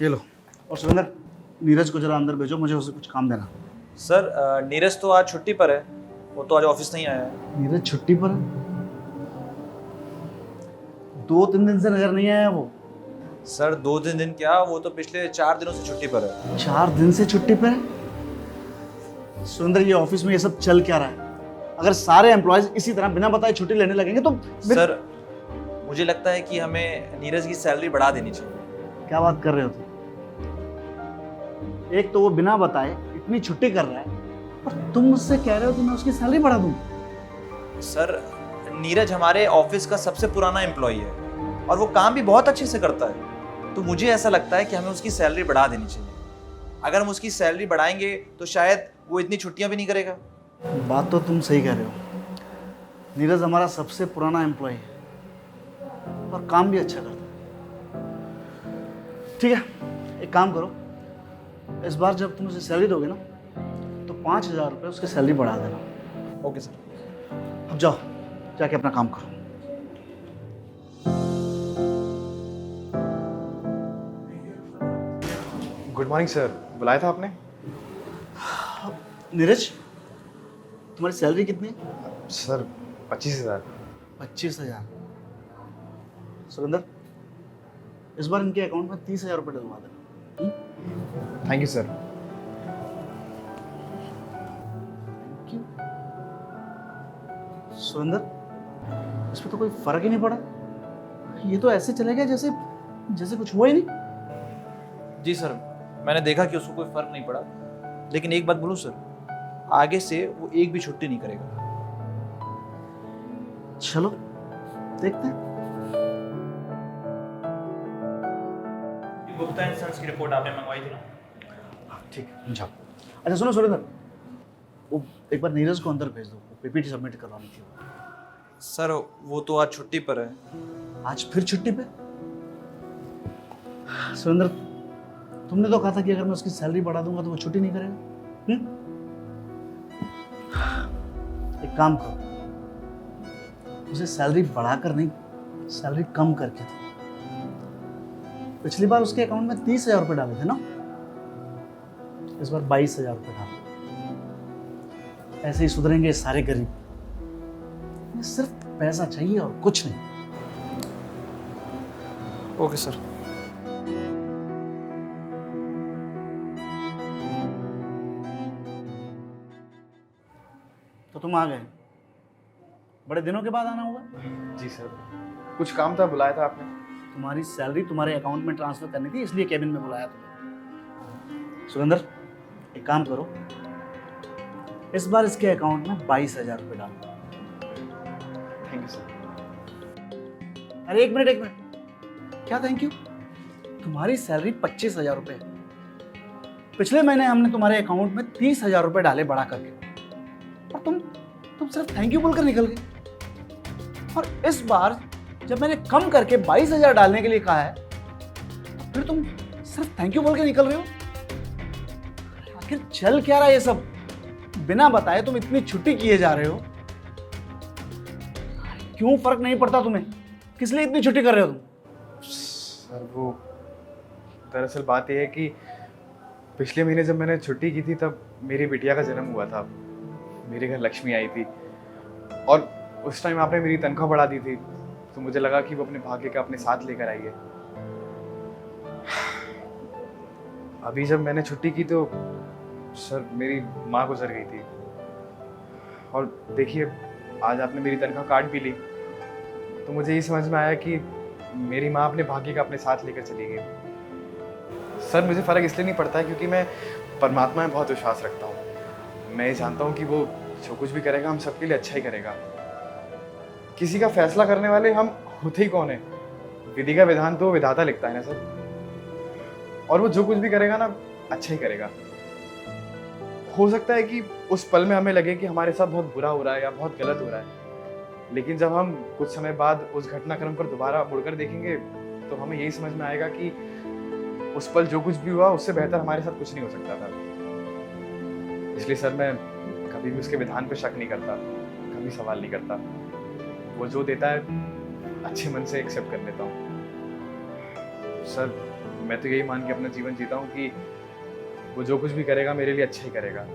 ये लो। और सुरेंद्र, नीरज को जरा अंदर भेजो, मुझे उसे कुछ काम देना। सर नीरज तो आज छुट्टी पर है, वो तो आज ऑफिस नहीं आया है। नीरज छुट्टी पर है? 2-3 दिन से नजर नहीं आया वो। सर 2-3 दिन क्या, वो तो पिछले 4 दिनों से छुट्टी पर है। 4 दिन से छुट्टी पर है? सुरेंद्र, ये ऑफिस में ये सब चल क्या रहा है? अगर सारे एम्प्लॉयज इसी तरह बिना बताए छुट्टी लेने लगेंगे तो सर मुझे लगता है कि हमें नीरज की सैलरी बढ़ा देनी चाहिए। क्या बात कर रहे हो तुम? एक तो वो बिना बताए इतनी छुट्टी कर रहा है और तुम मुझसे कह रहे हो कि मैं उसकी सैलरी बढ़ा दूं। सर नीरज हमारे ऑफिस का सबसे पुराना एम्प्लॉय है और वो काम भी बहुत अच्छे से करता है, तो मुझे ऐसा लगता है कि हमें उसकी सैलरी बढ़ा देनी चाहिए। अगर हम उसकी सैलरी बढ़ाएंगे तो शायद वो इतनी छुट्टियां भी नहीं करेगा। बात तो तुम सही कह रहे हो। नीरज हमारा सबसे पुराना एम्प्लॉय है और काम भी अच्छा करता है। ठीक है, एक काम करो, इस बार जब तुम उसे सैलरी दोगे ना तो 5,000 रुपये उसकी सैलरी बढ़ा देना। Okay sir. अब जाओ, जाके अपना काम करो। गुड मॉर्निंग सर, बुलाया था आपने? नीरज, तुम्हारी सैलरी कितनी है? सर 25,000। 25,000। सुरेंद्र, इस बार इनके अकाउंट में 30,000 रुपये डलवा देना। Thank you sir. क्यों? सुरेंद्र, इसमें तो कोई फर्क ही नहीं पड़ा। ये तो ऐसे चले गया जैसे जैसे कुछ हुआ ही नहीं। जी सर, मैंने देखा कि उसको कोई फर्क नहीं पड़ा, लेकिन एक बात बोलूं सर, आगे से वो एक भी छुट्टी नहीं करेगा। चलो देखते हैं। गुप्ता एंड सन्स की रिपोर्ट आपने मंगवाई थी ना? ठीक है, जाओ। अच्छा सुनो सुरेंद्र, वो एक बार नीरज को अंदर भेज दो, पीपीटी सबमिट करवानी थी। सर वो तो आज छुट्टी पर है। आज फिर छुट्टी पे? सुरेंद्र, तुमने तो कहा था कि अगर मैं उसकी सैलरी बढ़ा दूंगा तो वो छुट्टी नहीं करेगा। एक काम करो, उसे सैलरी बढ़ाकर नहीं, सैलरी कम करके दो। पिछली बार उसके अकाउंट में 30,000 रुपये डाले थे ना, इस बार 22,000 रुपये डालो। ऐसे ही सुधरेंगे सारे गरीब। इन्हें सिर्फ पैसा चाहिए और कुछ नहीं। Okay sir. तो तुम आ गए, बड़े दिनों के बाद आना होगा। जी सर, कुछ काम था, बुलाया था आपने? तुम्हारी सैलरी तुम्हारे अकाउंट में ट्रांसफर करनी थी, इसलिए केबिन में बुलाया तुम्हें। सुरेंद्र, एक काम करो, इस बार इसके अकाउंट में 22,000 रुपये डालो। Thank you sir. अरे एक मिनट, क्या थैंक यू? तुम्हारी सैलरी 25,000 रुपये है। पिछले महीने हमने तुम्हारे अकाउंट में 30,000 रुपये डाले बढ़ा करके, और तुम सिर्फ थैंक यू बोलकर निकल गए। और इस बार जब मैंने कम करके 22,000 डालने के लिए कहा है, तो फिर तुम सिर्फ थैंक यू बोल के निकल रहे हो। आखिर चल क्या रहा है ये सब? बिना बताए तुम इतनी छुट्टी किए जा रहे हो। क्यों फर्क नहीं पड़ता तुम्हें? किस लिए इतनी छुट्टी कर रहे हो तुम? सर वो दरअसल बात यह है कि पिछले महीने जब मैंने छुट्टी की थी तब मेरी बिटिया का जन्म हुआ था। मेरे घर लक्ष्मी आई थी और उस टाइम आपने मेरी तनख्वाह बढ़ा दी थी, तो मुझे लगा कि वो अपने भाग्य का अपने साथ लेकर आई है। अभी जब मैंने छुट्टी की तो सर मेरी माँ गुजर गई थी, और देखिए आज आपने मेरी तनख्वाह काट भी ली, तो मुझे ये समझ में आया कि मेरी माँ अपने भाग्य का अपने साथ लेकर चली गई। सर मुझे फ़र्क इसलिए नहीं पड़ता है क्योंकि मैं परमात्मा में बहुत विश्वास रखता हूँ। मैं ये जानता हूँ कि वो जो कुछ भी करेगा हम सबके लिए अच्छा ही करेगा। किसी का फैसला करने वाले हम होते ही कौन है? विधि का विधान तो विधाता लिखता है ना सर, और वो जो कुछ भी करेगा ना अच्छा ही करेगा। हो सकता है कि उस पल में हमें लगे कि हमारे साथ बहुत बुरा हो रहा है या बहुत गलत हो रहा है, लेकिन जब हम कुछ समय बाद उस घटनाक्रम पर दोबारा मुड़कर देखेंगे तो हमें यही समझ में आएगा कि उस पल जो कुछ भी हुआ उससे बेहतर हमारे साथ कुछ नहीं हो सकता था। इसलिए सर मैं कभी भी उसके विधान पर शक नहीं करता, कभी सवाल नहीं करता। वो जो देता है अच्छे मन से एक्सेप्ट कर लेता हूँ। सर मैं तो यही मान के अपना जीवन जीता हूँ कि वो जो कुछ भी करेगा मेरे लिए अच्छा ही करेगा।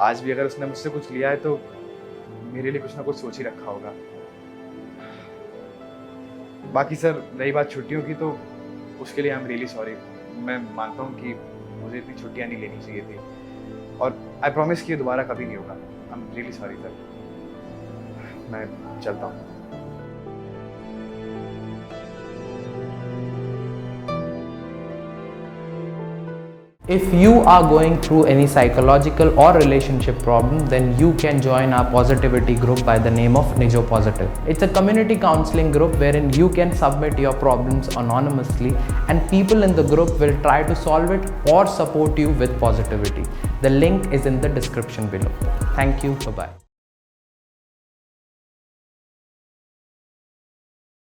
आज भी अगर उसने मुझसे कुछ लिया है तो मेरे लिए कुछ ना कुछ सोच ही रखा होगा। बाकी सर रही बात छुट्टियों की, तो उसके लिए आई एम रियली सॉरी। मैं मानता हूँ कि मुझे इतनी छुट्टियाँ नहीं लेनी चाहिए थी, और आई प्रॉमिस कि ये दोबारा कभी नहीं होगा। I am really sorry sir. मैं चलता हूँ। If you are going through any psychological or relationship problem, then you can join our positivity group by the name of Nijo Positive. It's a community counseling group wherein you can submit your problems anonymously and people in the group will try to solve it or support you with positivity. The link is in the description below. Thank you. Bye-bye.